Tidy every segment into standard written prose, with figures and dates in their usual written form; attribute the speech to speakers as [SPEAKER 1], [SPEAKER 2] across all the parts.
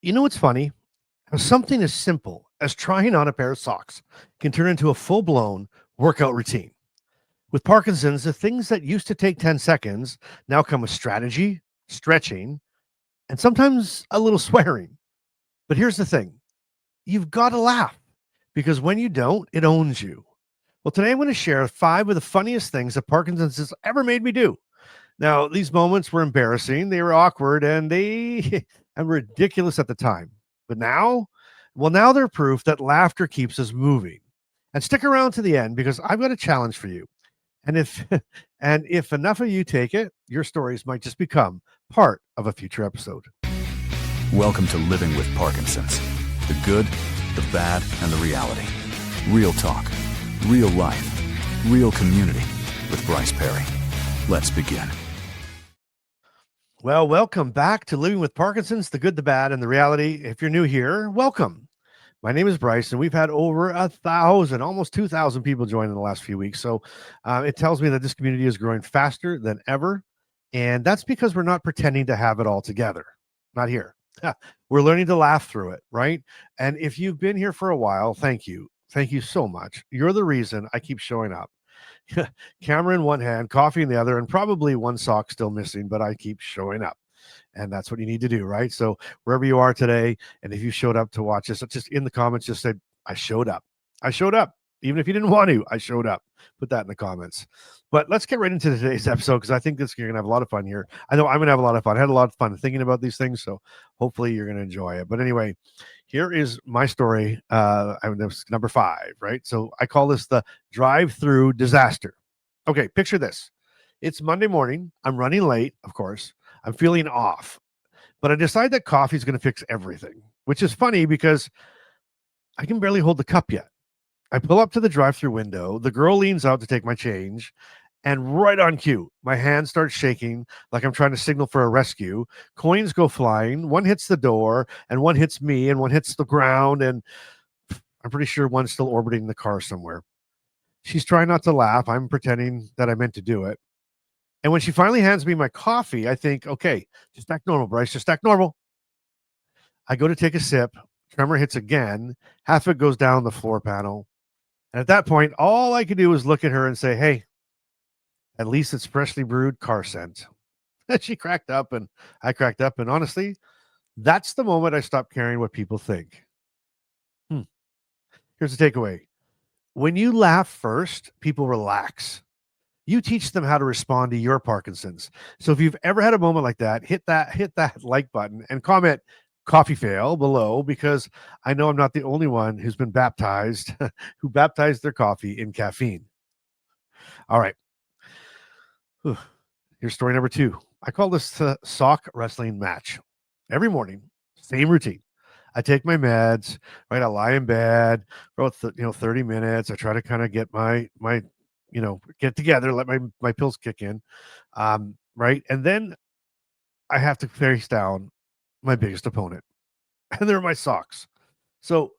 [SPEAKER 1] You know what's funny? How something as simple as trying on a pair of socks can turn into a full blown workout routine. With Parkinson's, the things that used to take 10 seconds now come with strategy, stretching, and sometimes a little swearing. But here's the thing, you've got to laugh because when you don't, it owns you. Well, today I'm going to share five of the funniest things that Parkinson's has ever made me do. Now, these moments were embarrassing, they were awkward, and they and ridiculous at the time. But now, well, now they're proof that laughter keeps us moving. And stick around to the end because I've got a challenge for you. And if and if enough of you take it, your stories might just become part of a future episode.
[SPEAKER 2] Welcome to Living with Parkinson's. The good, the bad, and the reality. Real talk, real life, real community with Bryce Perry. Let's begin.
[SPEAKER 1] Well, welcome back to Living with Parkinson's, the good, the bad, and the reality. If you're new here, welcome. My name is Bryce, and we've had over 1,000, almost 2,000 people join in the last few weeks. So it tells me that this community is growing faster than ever. And that's because we're not pretending to have it all together. Not here. We're learning to laugh through it, right? And if you've been here for a while, thank you. Thank you so much. You're the reason I keep showing up. Camera in one hand, coffee in the other, and probably one sock still missing, but I keep showing up. And that's what you need to do, right? So wherever you are today, and if you showed up to watch this, just in the comments, just say, I showed up. I showed up. Even if you didn't want to, I showed up. Put that in the comments. But let's get right into today's episode because I think you're going to have a lot of fun here. I know I'm going to have a lot of fun. I had a lot of fun thinking about these things, so hopefully you're going to enjoy it. But anyway, here is my story. This number 5, right? So I call this the drive-through disaster. Okay, picture this. It's Monday morning. I'm running late, of course. I'm feeling off, but I decide that coffee is going to fix everything, which is funny because I can barely hold the cup yet. I pull up to the drive-through window. The girl leans out to take my change, and right on cue, my hand starts shaking like I'm trying to signal for a rescue. Coins go flying. One hits the door, and one hits me, and one hits the ground, and I'm pretty sure one's still orbiting the car somewhere. She's trying not to laugh. I'm pretending that I meant to do it. And when she finally hands me my coffee, I think, okay, just act normal, Bryce, just act normal. I go to take a sip. Tremor hits again. Half of it goes down the floor panel. And at that point, all I could do was look at her and say, hey, at least it's freshly brewed car scent. And she cracked up and I cracked up. And honestly, that's the moment I stopped caring what people think. Here's the takeaway. When you laugh first, people relax. You teach them how to respond to your Parkinson's. So if you've ever had a moment like that, hit that like button and comment coffee fail below because I know I'm not the only one who's been baptized, who baptized their coffee in caffeine. All right. Here's story number 2. I call this the sock wrestling match. Every morning, same routine. I take my meds, right? I lie in bed for about 30 minutes. I try to kind of get my get together, let my pills kick in. Right. And then I have to face down my biggest opponent. And they're my socks. So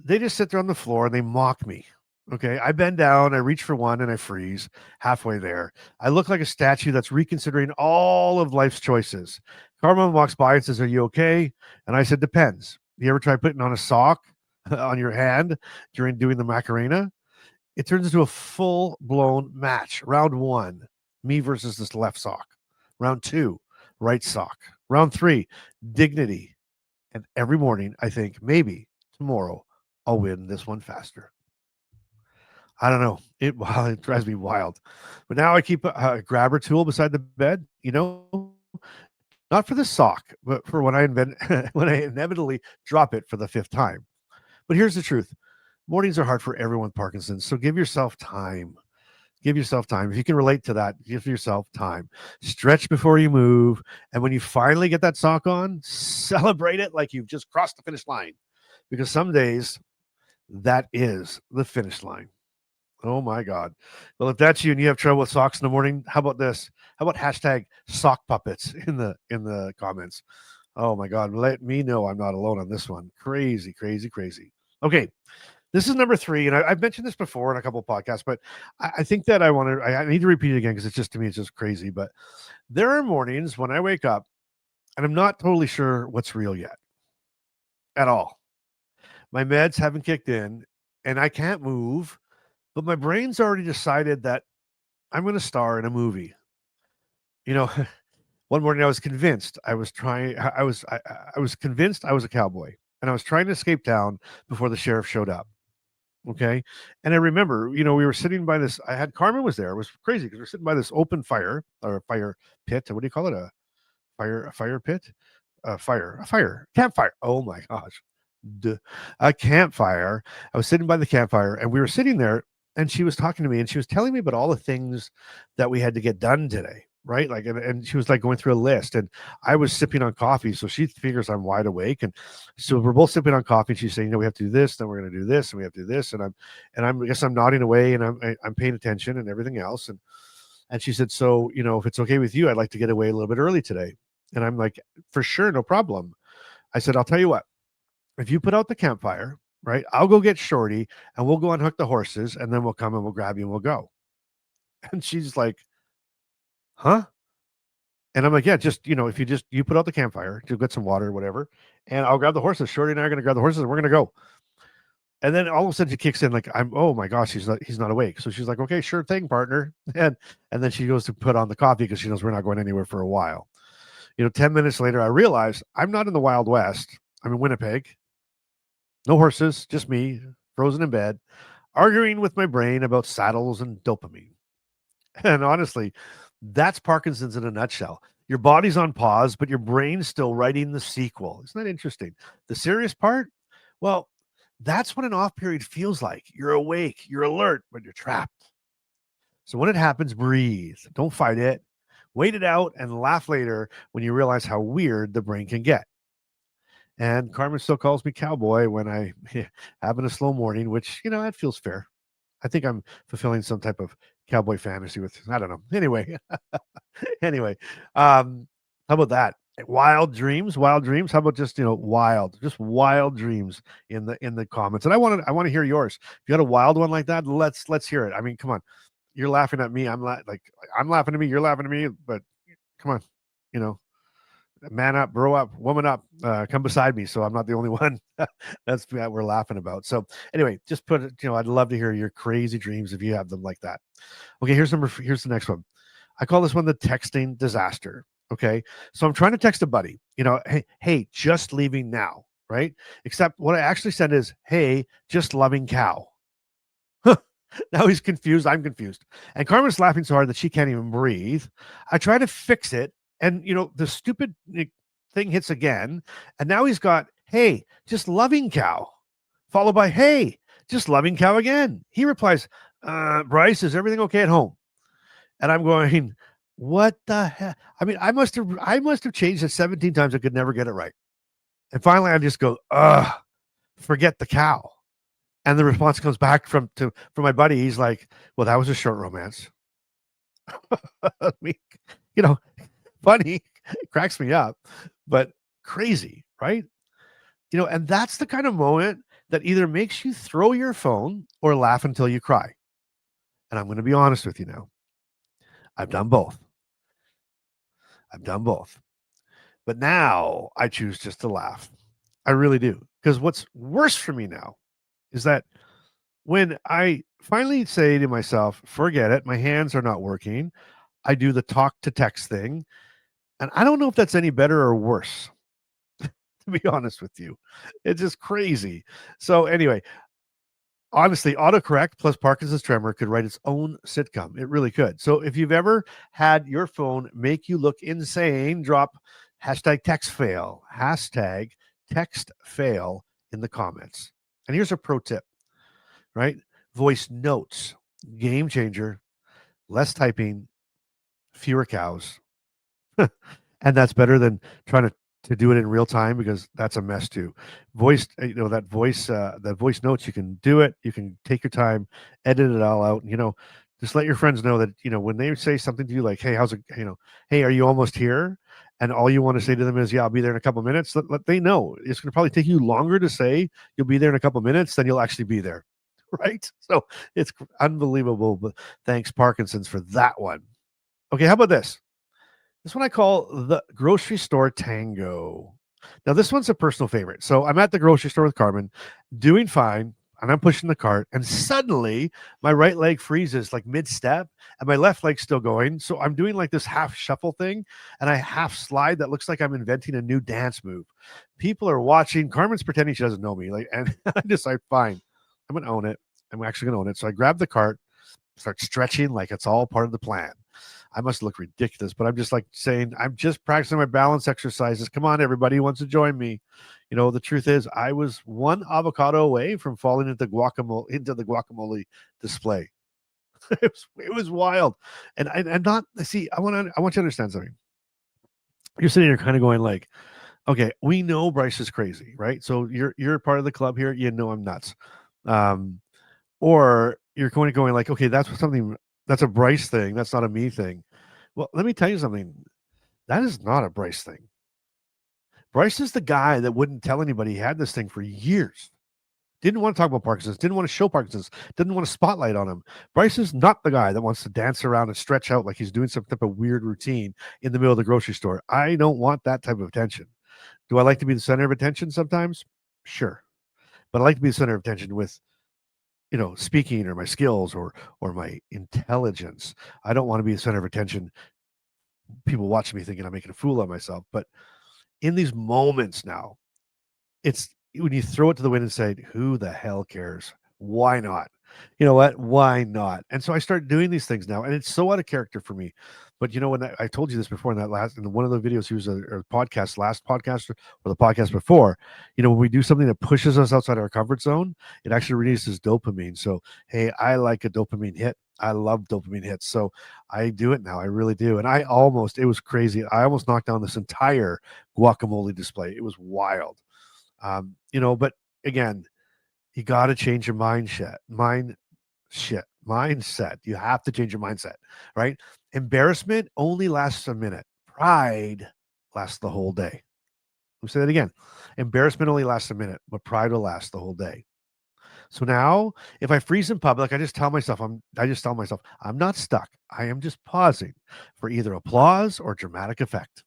[SPEAKER 1] they just sit there on the floor and they mock me. Okay. I bend down, I reach for one and I freeze halfway there. I look like a statue that's reconsidering all of life's choices. Carmen walks by and says, are you okay? And I said, depends. You ever try putting on a sock on your hand during doing the Macarena? It turns into a full-blown match. Round 1, me versus this left sock. Round 2, right sock. Round 3, dignity. And every morning, I think, maybe tomorrow, I'll win this one faster. I don't know. It drives me wild. But now I keep a grabber tool beside the bed, not for the sock, but for when I when I inevitably drop it for the 5th time. But here's the truth. Mornings are hard for everyone with Parkinson's, so give yourself time. Give yourself time. If you can relate to that, give yourself time. Stretch before you move. And when you finally get that sock on, celebrate it like you've just crossed the finish line. Because some days, that is the finish line. Oh my God. Well, if that's you and you have trouble with socks in the morning, how about this? How about hashtag sock puppets in the comments? Oh my God. Let me know I'm not alone on this one. Crazy, crazy, crazy. Okay. This is number 3, and I've mentioned this before in a couple of podcasts, but I think that I need to repeat it again because to me, it's just crazy. But there are mornings when I wake up and I'm not totally sure what's real yet. at all. My meds haven't kicked in and I can't move, but my brain's already decided that I'm going to star in a movie. You know, one morning I was convinced I was convinced I was a cowboy and I was trying to escape town before the sheriff showed up. Okay. And I remember, we were sitting by this. I had Carmen was there. It was crazy because we're sitting by this open fire or a fire pit. What do you call it? A fire pit? A fire, campfire. Oh my gosh. A campfire. I was sitting by the campfire and we were sitting there and she was talking to me and she was telling me about all the things that we had to get done today. Right. Like, and she was like going through a list and I was sipping on coffee. So she figures I'm wide awake. And so we're both sipping on coffee. And she's saying, we have to do this, then we're going to do this, and we have to do this. I guess I'm nodding away and I'm paying attention and everything else. And she said, so, if it's okay with you, I'd like to get away a little bit early today. And I'm like, for sure. No problem. I said, I'll tell you what, if you put out the campfire, right, I'll go get Shorty and we'll go unhook the horses and then we'll come and we'll grab you and we'll go. And she's like, huh? And I'm like, yeah, just, if you put out the campfire, to get some water or whatever, and I'll grab the horses. Shorty and I are going to grab the horses and we're going to go. And then all of a sudden she kicks in like, oh my gosh, he's not awake. So she's like, okay, sure thing, partner. And then she goes to put on the coffee because she knows we're not going anywhere for a while. 10 minutes later, I realize I'm not in the Wild West. I'm in Winnipeg. No horses, just me, frozen in bed, arguing with my brain about saddles and dopamine. And honestly, that's Parkinson's in a nutshell. Your body's on pause, but your brain's still writing the sequel. Isn't that interesting? The serious part? Well, that's what an off period feels like. You're awake, you're alert, but you're trapped. So when it happens, breathe. Don't fight it. Wait it out and laugh later when you realize how weird the brain can get. And Carmen still calls me cowboy when I having a slow morning, which, that feels fair. I think I'm fulfilling some type of cowboy fantasy with, I don't know. Anyway, how about that? Wild dreams. How about just, wild dreams in the comments. And I want to hear yours. If you got a wild one like that, let's hear it. I mean, come on. You're laughing at me. I'm laughing at me. You're laughing at me, but come on, man up, bro up, woman up, come beside me. So I'm not the only one. That's what we're laughing about. So anyway, just put it, I'd love to hear your crazy dreams if you have them like that. Okay, here's the next one. I call this one the texting disaster. Okay. So I'm trying to text a buddy, hey, just leaving now. Right. Except what I actually said is, hey, just loving cow. Now he's confused. I'm confused. And Carmen's laughing so hard that she can't even breathe. I try to fix it. And, the stupid thing hits again. And now he's got, hey, just loving cow, followed by, hey, just loving cow again. He replies, Bryce, is everything okay at home? And I'm going, what the hell? I mean, I must have changed it 17 times. I could never get it right. And finally, I just go, forget the cow. And the response comes back from my buddy. He's like, well, that was a short romance. I mean, funny, it cracks me up, but crazy, right? And that's the kind of moment that either makes you throw your phone or laugh until you cry. And I'm going to be honest with you now. I've done both. But now I choose just to laugh. I really do. Because what's worse for me now is that when I finally say to myself, forget it, my hands are not working, I do the talk to text thing. And I don't know if that's any better or worse, to be honest with you. It's just crazy. So anyway, honestly, autocorrect plus Parkinson's tremor could write its own sitcom. It really could. So if you've ever had your phone make you look insane, drop #text fail in the comments. And here's a pro tip, right? Voice notes, game changer, less typing, fewer cows. And that's better than trying to do it in real time, because that's a mess too. Voice, that voice notes, you can do it. You can take your time, edit it all out. Just let your friends know that, when they say something to you like, hey, how's it, hey, are you almost here? And all you want to say to them is, yeah, I'll be there in a couple of minutes. Let they know it's going to probably take you longer to say you'll be there in a couple of minutes than you'll actually be there. Right. So it's unbelievable. But thanks, Parkinson's, for that one. Okay. How about this? This one I call the grocery store tango. Now, this one's a personal favorite. So I'm at the grocery store with Carmen, doing fine, and I'm pushing the cart, and suddenly my right leg freezes like mid-step, and my left leg's still going. So I'm doing like this half shuffle thing, and I half slide that looks like I'm inventing a new dance move. People are watching. Carmen's pretending she doesn't know me, like, and I decide, fine, I'm gonna own it. I'm actually gonna own it. So I grab the cart, start stretching like it's all part of the plan. I must look ridiculous, but I'm just like saying, I'm just practicing my balance exercises. Come on, everybody who wants to join me. The truth is, I was one avocado away from falling into the guacamole display. It was wild, and not see. I want you to understand something. You're sitting here kind of going like, okay, we know Bryce is crazy, right? So you're part of the club here. You know I'm nuts. Um, or you're going like, okay, that's a Bryce thing. That's not a me thing. Well, let me tell you something. That is not a Bryce thing. Bryce is the guy that wouldn't tell anybody he had this thing for years. Didn't want to talk about Parkinson's, didn't want to show Parkinson's, didn't want to spotlight on him. Bryce is not the guy that wants to dance around and stretch out like he's doing some type of weird routine in the middle of the grocery store. I don't want that type of attention. Do I like to be the center of attention sometimes? Sure. But I like to be the center of attention with speaking or my skills or my intelligence. I don't want to be the center of attention. People watching me thinking I'm making a fool of myself. But in these moments now, it's when you throw it to the wind and say, who the hell cares? Why not? You know what? Why not? And so I start doing these things now, and it's so out of character for me. But when I told you this before in one of the videos, he was a podcast, last podcast or the podcast before, when we do something that pushes us outside our comfort zone, it actually releases dopamine. So, hey, I like a dopamine hit. I love dopamine hits. So I do it now. I really do. And it was crazy. I almost knocked down this entire guacamole display. It was wild. But again, you got to change your mindset. You have to change your mindset, right? Embarrassment only lasts a minute. Pride lasts the whole day. Let me say that again. Embarrassment only lasts a minute, but pride will last the whole day. So now, if I freeze in public, I just tell myself I'm not stuck. I am just pausing for either applause or dramatic effect.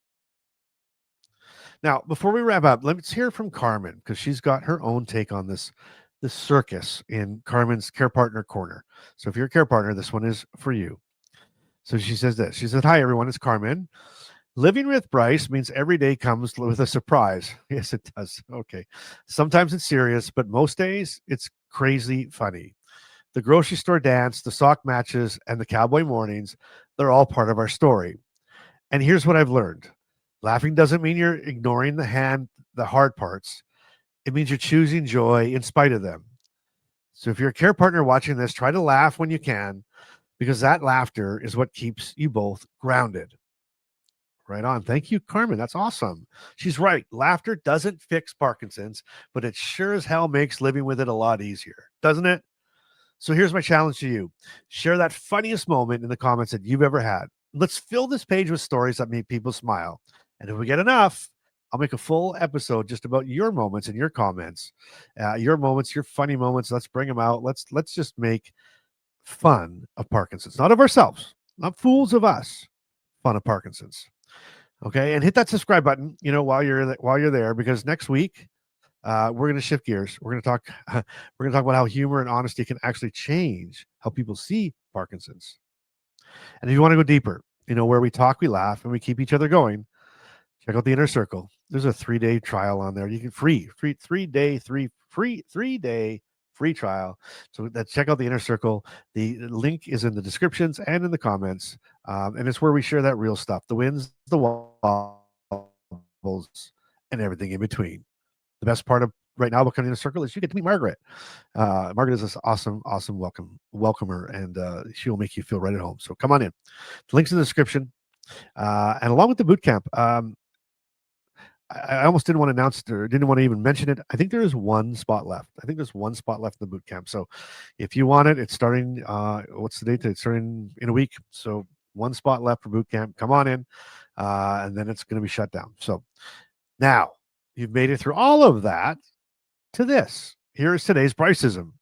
[SPEAKER 1] Now, before we wrap up, let's hear from Carmen because she's got her own take on this circus in Carmen's Care Partner Corner. So if you're a care partner, this one is for you. So she says this. She said, "Hi, everyone. It's Carmen. Living with Bryce means every day comes with a surprise." Yes, it does. Okay. Sometimes it's serious, but most days it's crazy funny. The grocery store dance, the sock matches, and the cowboy mornings, they're all part of our story. And here's what I've learned. Laughing doesn't mean you're ignoring the hard parts. It means you're choosing joy in spite of them. So if you're a care partner watching this, try to laugh when you can, because that laughter is what keeps you both grounded. Right on. Thank you, Carmen. That's awesome. She's right. Laughter doesn't fix Parkinson's, but it sure as hell makes living with it a lot easier, doesn't it? So here's my challenge to you. Share that funniest moment in the comments that you've ever had. Let's fill this page with stories that make people smile. And if we get enough, I'll make a full episode just about your moments and your comments, your moments, your funny moments. Let's bring them out. Let's just make fun of Parkinson's, not of ourselves, not fools of us, fun of Parkinson's. Okay, and hit that subscribe button, while you're there, because next week we're going to shift gears. We're going to talk. We're going to talk about how humor and honesty can actually change how people see Parkinson's. And if you want to go deeper, where we talk, we laugh, and we keep each other going, check out the Inner Circle. There's a 3-day trial on there. You can free 3-day free trial. So check out the Inner Circle. The link is in the descriptions and in the comments. And it's where we share that real stuff, the wins, the wobbles, and everything in between. The best part of right now becoming a circle is you get to meet Margaret. Margaret is this awesome welcomer, and she will make you feel right at home. So come on in. The link's in the description. And along with the boot camp, I almost didn't want to announce it or didn't want to even mention it. I think there is one spot left. I think there's one spot left in the boot camp. So if you want it, it's starting. What's the date? It's starting in a week. So one spot left for boot camp. Come on in, and then it's going to be shut down. So now you've made it through all of that to this. Here is today's Bryce-ism.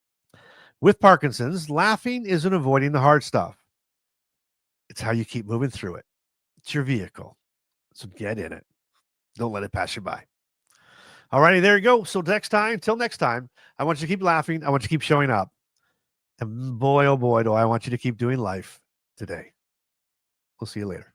[SPEAKER 1] With Parkinson's, laughing isn't avoiding the hard stuff. It's how you keep moving through it. It's your vehicle. So get in it. Don't let it pass you by. All righty, there you go. So till next time, I want you to keep laughing. I want you to keep showing up. And boy, oh boy, do I want you to keep doing life today. We'll see you later.